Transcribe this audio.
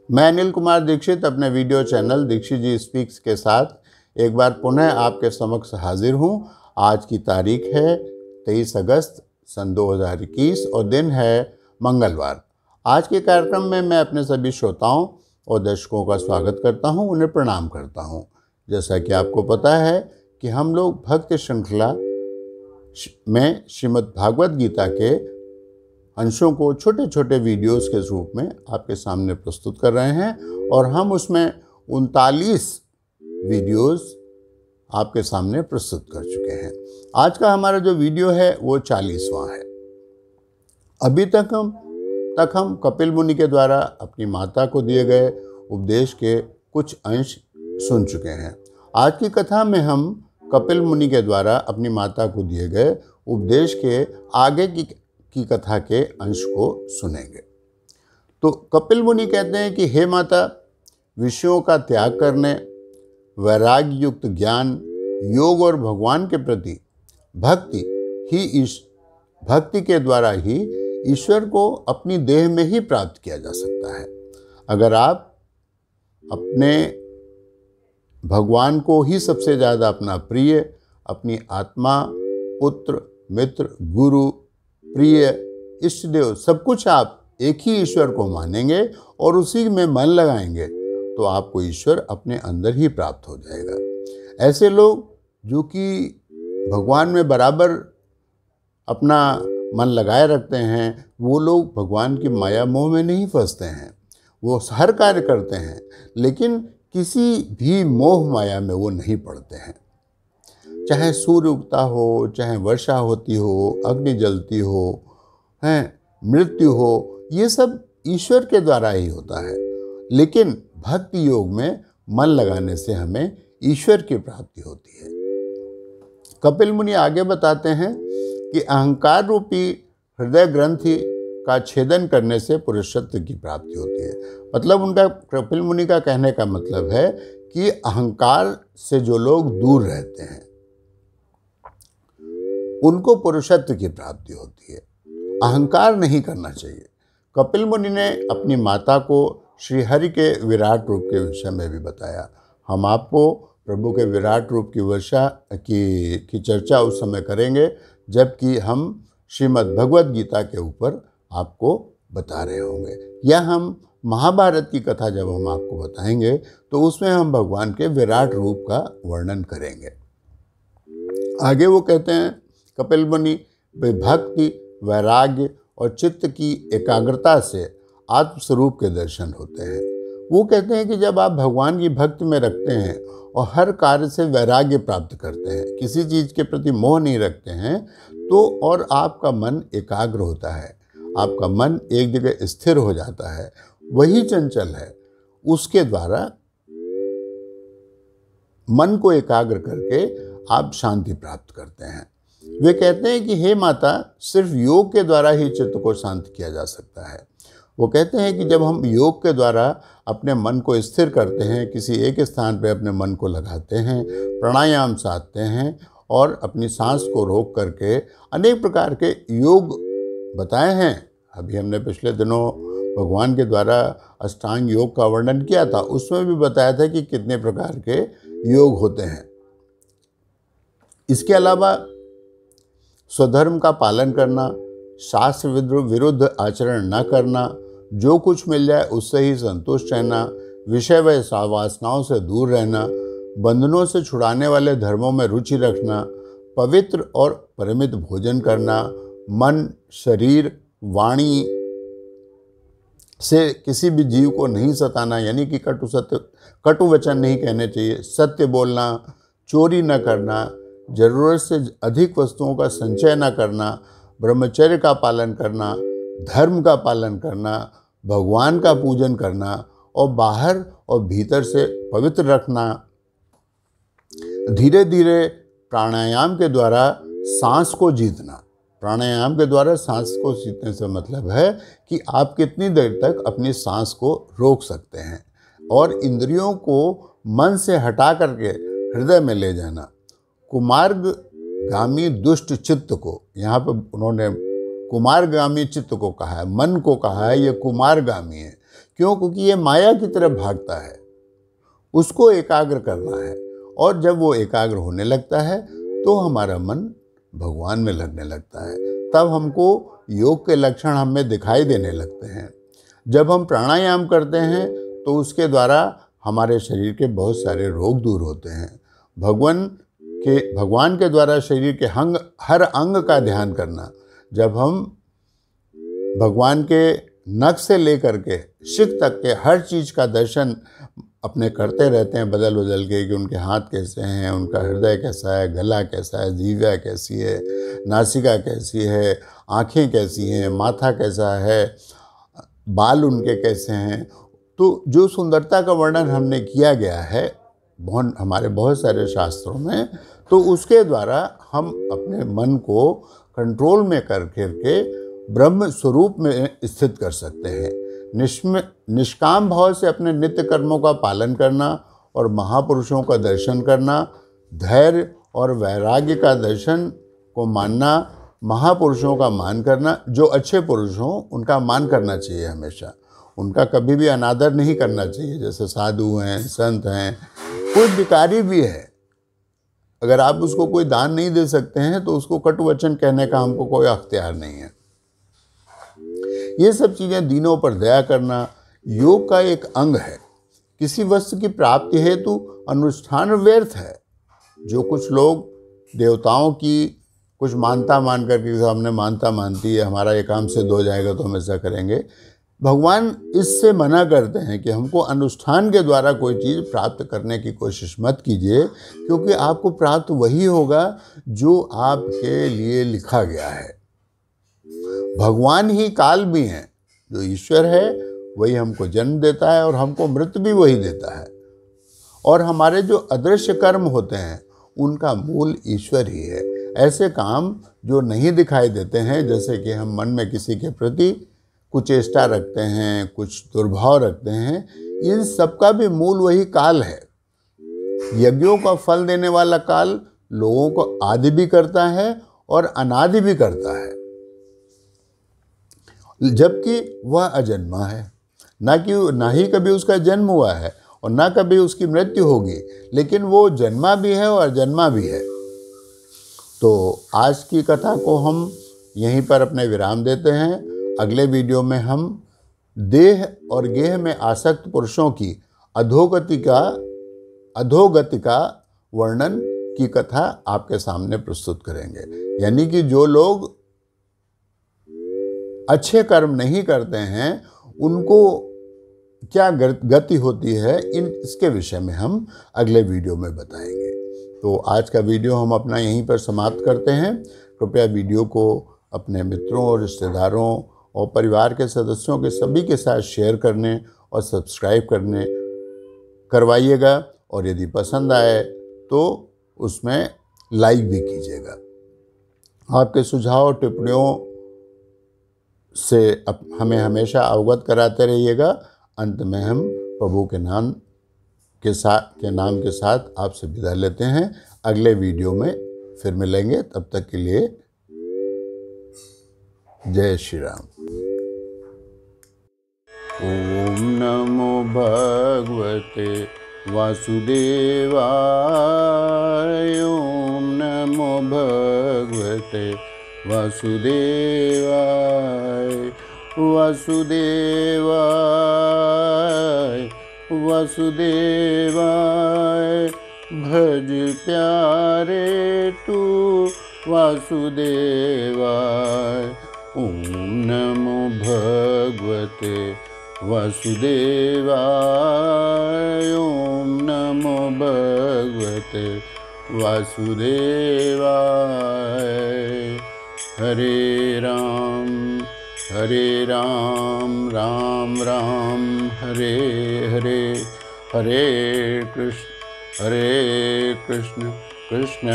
मैं अनिल कुमार दीक्षित अपने video channel Dixit जी speaks के साथ एक बार पुनः आपके समक्ष हाजिर हूँ। आज की तारीख है 23 अगस्त सन 2021 और दिन है मंगलवार। आज के कार्यक्रम में मैं अपने सभी श्रोताओं और दर्शकों का स्वागत करता हूँ, उन्हें प्रणाम करता हूँ। जैसा कि आपको पता है कि हम लोग भक्त श्रृंखला में श्रीमद् भागवत गीता के अंशों को छोटे छोटे वीडियोस के रूप में आपके सामने प्रस्तुत कर रहे हैं और हम उसमें 39 वीडियोस आपके सामने प्रस्तुत कर चुके हैं। आज का हमारा जो वीडियो है वो 40वां है। अभी तक हम कपिल मुनि के द्वारा अपनी माता को दिए गए उपदेश के कुछ अंश सुन चुके हैं। आज की कथा में हम कपिल मुनि के द्वारा अपनी माता को दिए गए उपदेश के आगे की कथा के अंश को सुनेंगे। तो कपिल मुनि कहते हैं कि हे माता, विषयों का त्याग करने, वैराग्य युक्त ज्ञान, योग और भगवान के प्रति भक्ति के द्वारा ही ईश्वर को अपनी देह में ही प्राप्त किया जा सकता है। अगर आप अपने भगवान को ही सबसे ज़्यादा अपना प्रिय, अपनी आत्मा, पुत्र, मित्र, गुरु, प्रिय, इष्ट देव सब कुछ आप एक ही ईश्वर को मानेंगे और उसी में मन लगाएंगे तो आपको ईश्वर अपने अंदर ही प्राप्त हो जाएगा। ऐसे लोग जो कि भगवान में बराबर अपना मन लगाए रखते हैं, वो लोग भगवान की माया मोह में नहीं फंसते हैं। वो हर कार्य करते हैं लेकिन किसी भी मोह माया में वो नहीं पड़ते हैं। चाहे सूर्य उगता हो, चाहे वर्षा होती हो, अग्नि जलती हो, मृत्यु हो, ये सब ईश्वर के द्वारा ही होता है। लेकिन भक्ति योग में मन लगाने से हमें ईश्वर की प्राप्ति होती है। कपिल मुनि आगे बताते हैं कि अहंकार रूपी हृदय ग्रंथि का छेदन करने से पुरुषत्व की प्राप्ति होती है। मतलब उनका, कपिल मुनि का कहने का मतलब है कि अहंकार से जो लोग दूर रहते हैं उनको पुरुषत्व की प्राप्ति होती है। अहंकार नहीं करना चाहिए। कपिल मुनि ने अपनी माता को श्रीहरि के विराट रूप के विषय में भी बताया। हम आपको प्रभु के विराट रूप की वर्षा की चर्चा उस समय करेंगे जबकि हम श्रीमद् भगवत गीता के ऊपर आपको बता रहे होंगे, या हम महाभारत की कथा जब हम आपको बताएंगे तो उसमें हम भगवान के विराट रूप का वर्णन करेंगे। आगे वो कहते हैं कपिल मुनि, भक्ति, वैराग्य और चित्त की एकाग्रता से आत्मस्वरूप के दर्शन होते हैं। वो कहते हैं कि जब आप भगवान की भक्ति में रखते हैं और हर कार्य से वैराग्य प्राप्त करते हैं, किसी चीज़ के प्रति मोह नहीं रखते हैं, तो और आपका मन एकाग्र होता है, आपका मन एक जगह स्थिर हो जाता है, वही चंचल है, उसके द्वारा मन को एकाग्र करके आप शांति प्राप्त करते हैं। वे कहते हैं कि हे माता, सिर्फ योग के द्वारा ही चित्त को शांत किया जा सकता है। वो कहते हैं कि जब हम योग के द्वारा अपने मन को स्थिर करते हैं, किसी एक स्थान पर अपने मन को लगाते हैं, प्राणायाम साधते हैं और अपनी सांस को रोक करके अनेक प्रकार के योग बताए हैं। अभी हमने पिछले दिनों भगवान के द्वारा अष्टांग योग का वर्णन किया था, उसमें भी बताया था कि कितने प्रकार के योग होते हैं। इसके अलावा स्वधर्म का पालन करना, शास्त्र विरुद्ध आचरण न करना, जो कुछ मिल जाए उससे ही संतुष्ट रहना, विषय व वासनाओं से दूर रहना, बंधनों से छुड़ाने वाले धर्मों में रुचि रखना, पवित्र और परिमित भोजन करना, मन, शरीर, वाणी से किसी भी जीव को नहीं सताना, यानी कि कटु वचन नहीं कहने चाहिए, सत्य बोलना, चोरी न करना, जरूरत से अधिक वस्तुओं का संचय न करना, ब्रह्मचर्य का पालन करना, धर्म का पालन करना, भगवान का पूजन करना और बाहर और भीतर से पवित्र रखना। धीरे धीरे प्राणायाम के द्वारा सांस को जीतना। प्राणायाम के द्वारा सांस को जीतने से मतलब है कि आप कितनी देर तक अपनी सांस को रोक सकते हैं और इंद्रियों को मन से हटा करके हृदय में ले जाना। कुमार्गामी दुष्ट चित्त को, यहाँ पर उन्होंने कुमारगामी चित्त को कहा है, मन को कहा है ये कुमारगामी है, क्यों? क्योंकि ये माया की तरफ भागता है, उसको एकाग्र करना है। और जब वो एकाग्र होने लगता है तो हमारा मन भगवान में लगने लगता है, तब हमको योग के लक्षण हमें दिखाई देने लगते हैं। जब हम प्राणायाम करते हैं तो उसके द्वारा हमारे शरीर के बहुत सारे रोग दूर होते हैं। भगवान के द्वारा शरीर के हर अंग का ध्यान करना, जब हम भगवान के नख से लेकर के शिख तक के हर चीज़ का दर्शन अपने करते रहते हैं बदल बदल के, कि उनके हाथ कैसे हैं, उनका हृदय कैसा है, गला कैसा है, जीवा कैसी है, नासिका कैसी है, आँखें कैसी हैं, माथा कैसा है, बाल उनके कैसे हैं। तो जो सुंदरता का वर्णन हमने किया गया है हमारे बहुत सारे शास्त्रों में, तो उसके द्वारा हम अपने मन को कंट्रोल में करके ब्रह्म स्वरूप में स्थित कर सकते हैं। निष्काम भाव से अपने नित्य कर्मों का पालन करना और महापुरुषों का दर्शन करना, धैर्य और वैराग्य का दर्शन को मानना, महापुरुषों का मान करना, जो अच्छे पुरुष हों उनका मान करना चाहिए हमेशा, उनका कभी भी अनादर नहीं करना चाहिए। जैसे साधु हैं, संत हैं, कोई भिखारी भी है, अगर आप उसको कोई दान नहीं दे सकते हैं तो उसको कटु वचन कहने का हमको कोई अख्तियार नहीं है। ये सब चीज़ें, दीनों पर दया करना योग का एक अंग है। किसी वस्तु की प्राप्ति हेतु अनुष्ठान व्यर्थ है। जो कुछ लोग देवताओं की कुछ मानता मान करके, हमने मानता मानती है, हमारा ये काम सिद्ध हो जाएगा तो हम ऐसा करेंगे, भगवान इससे मना करते हैं कि हमको अनुष्ठान के द्वारा कोई चीज़ प्राप्त करने की कोशिश मत कीजिए, क्योंकि आपको प्राप्त वही होगा जो आपके लिए लिखा गया है। भगवान ही काल भी हैं, जो ईश्वर है वही हमको जन्म देता है और हमको मृत्यु भी वही देता है। और हमारे जो अदृश्य कर्म होते हैं उनका मूल ईश्वर ही है। ऐसे काम जो नहीं दिखाई देते हैं, जैसे कि हम मन में किसी के प्रति कुचेष्टा रखते हैं, कुछ दुर्भाव रखते हैं, इन सब का भी मूल वही काल है। यज्ञों का फल देने वाला काल लोगों को आदि भी करता है और अनादि भी करता है, जबकि वह अजन्मा है। ना ही कभी उसका जन्म हुआ है और ना कभी उसकी मृत्यु होगी, लेकिन वो जन्मा भी है और अजन्मा भी है। तो आज की कथा को हम यहीं पर अपने विराम देते हैं। अगले वीडियो में हम देह और गेह में आसक्त पुरुषों की अधोगति का वर्णन की कथा आपके सामने प्रस्तुत करेंगे। यानी कि जो लोग अच्छे कर्म नहीं करते हैं उनको क्या गति होती है, इसके विषय में हम अगले वीडियो में बताएंगे। तो आज का वीडियो हम अपना यहीं पर समाप्त करते हैं। कृपया वीडियो को अपने मित्रों और रिश्तेदारों और परिवार के सदस्यों के सभी के साथ शेयर करने और सब्सक्राइब करवाइएगा, और यदि पसंद आए तो उसमें लाइक भी कीजिएगा। आपके सुझाव और टिप्पणियों से हमें हमेशा अवगत कराते रहिएगा। अंत में हम प्रभु के नाम के साथ आपसे विदा लेते हैं। अगले वीडियो में फिर मिलेंगे, तब तक के लिए जय श्री राम। ओम नमो भगवते वासुदेवाय। ओम नमो भगवते वासुदेवाय। वासुदेवाय वासुदेवाय भज प्यारे तू वासुदेवाय। ओम नमो भगवते वासुदेवाय। ओम नमो भगवते वासुदेवाय। हरे राम राम राम हरे हरे, हरे कृष्ण कृष्ण